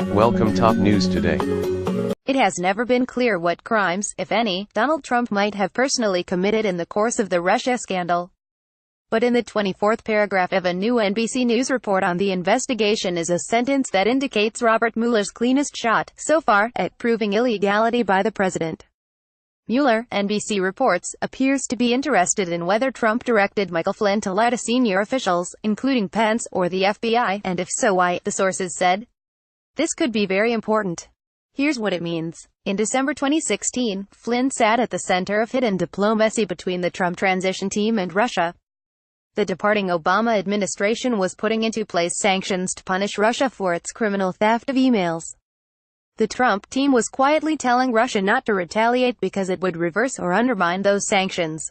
Welcome top news today. It has never been clear what crimes, if any, Donald Trump might have personally committed in the course of the Russia scandal. But in the 24th paragraph of a new NBC News report on the investigation is a sentence that indicates Robert Mueller's cleanest shot, so far, at proving illegality by the president. Mueller, NBC reports, appears to be interested in whether Trump directed Michael Flynn to lie to senior officials, including Pence, or the FBI, and if so why, the sources said. This could be very important. Here's what it means. In December 2016, Flynn sat at the center of hidden diplomacy between the Trump transition team and Russia. The departing Obama administration was putting into place sanctions to punish Russia for its criminal theft of emails. The Trump team was quietly telling Russia not to retaliate because it would reverse or undermine those sanctions.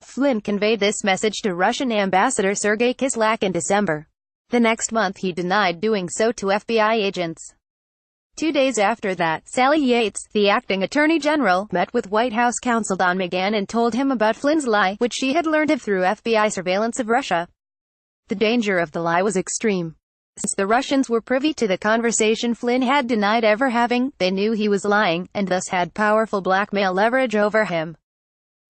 Flynn conveyed this message to Russian Ambassador Sergei Kislyak in December. The next month he denied doing so to FBI agents. 2 days after that, Sally Yates, the acting attorney general, met with White House counsel Don McGahn and told him about Flynn's lie, which she had learned of through FBI surveillance of Russia. The danger of the lie was extreme. Since the Russians were privy to the conversation Flynn had denied ever having, they knew he was lying, and thus had powerful blackmail leverage over him.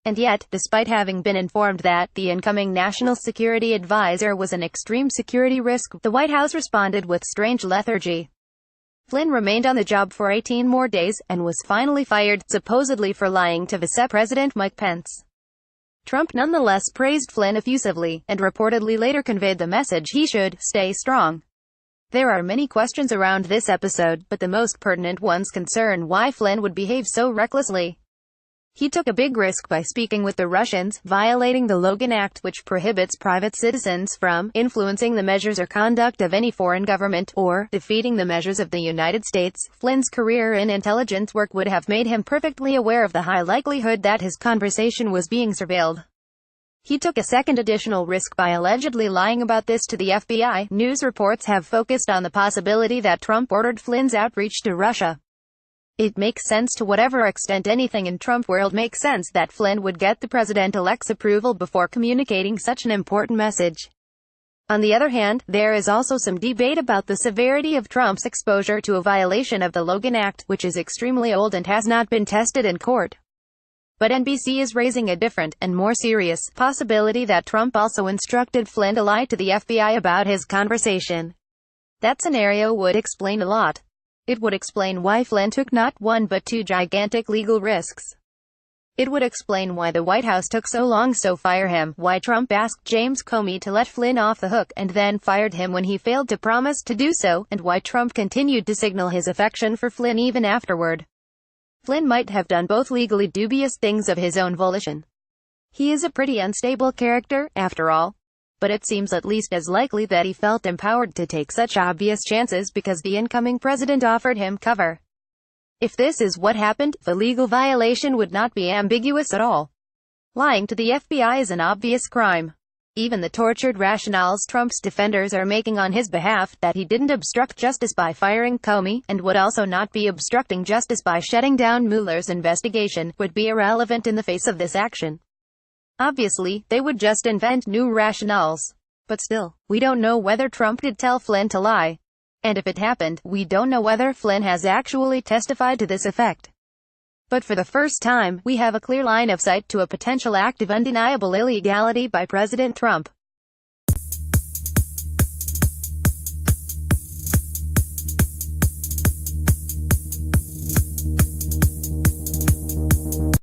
And yet, despite having been informed that the incoming national security advisor was an extreme security risk, the White House responded with strange lethargy. Flynn remained on the job for 18 more days, and was finally fired, supposedly for lying to Vice President Mike Pence. Trump nonetheless praised Flynn effusively, and reportedly later conveyed the message he should stay strong. There are many questions around this episode, but the most pertinent ones concern why Flynn would behave so recklessly. He took a big risk by speaking with the Russians, violating the Logan Act, which prohibits private citizens from influencing the measures or conduct of any foreign government, or defeating the measures of the United States. Flynn's career in intelligence work would have made him perfectly aware of the high likelihood that his conversation was being surveilled. He took a second additional risk by allegedly lying about this to the FBI. News reports have focused on the possibility that Trump ordered Flynn's outreach to Russia. It makes sense to whatever extent anything in Trump world makes sense that Flynn would get the president-elect's approval before communicating such an important message. On the other hand, there is also some debate about the severity of Trump's exposure to a violation of the Logan Act, which is extremely old and has not been tested in court. But NBC is raising a different, and more serious, possibility that Trump also instructed Flynn to lie to the FBI about his conversation. That scenario would explain a lot. It would explain why Flynn took not one but two gigantic legal risks. It would explain why the White House took so long to fire him, why Trump asked James Comey to let Flynn off the hook, and then fired him when he failed to promise to do so, and why Trump continued to signal his affection for Flynn even afterward. Flynn might have done both legally dubious things of his own volition. He is a pretty unstable character, after all. But it seems at least as likely that he felt empowered to take such obvious chances because the incoming president offered him cover. If this is what happened, the legal violation would not be ambiguous at all. Lying to the FBI is an obvious crime. Even the tortured rationales Trump's defenders are making on his behalf, that he didn't obstruct justice by firing Comey, and would also not be obstructing justice by shutting down Mueller's investigation, would be irrelevant in the face of this action. Obviously, they would just invent new rationales. But still, we don't know whether Trump did tell Flynn to lie. And if it happened, we don't know whether Flynn has actually testified to this effect. But for the first time, we have a clear line of sight to a potential act of undeniable illegality by President Trump.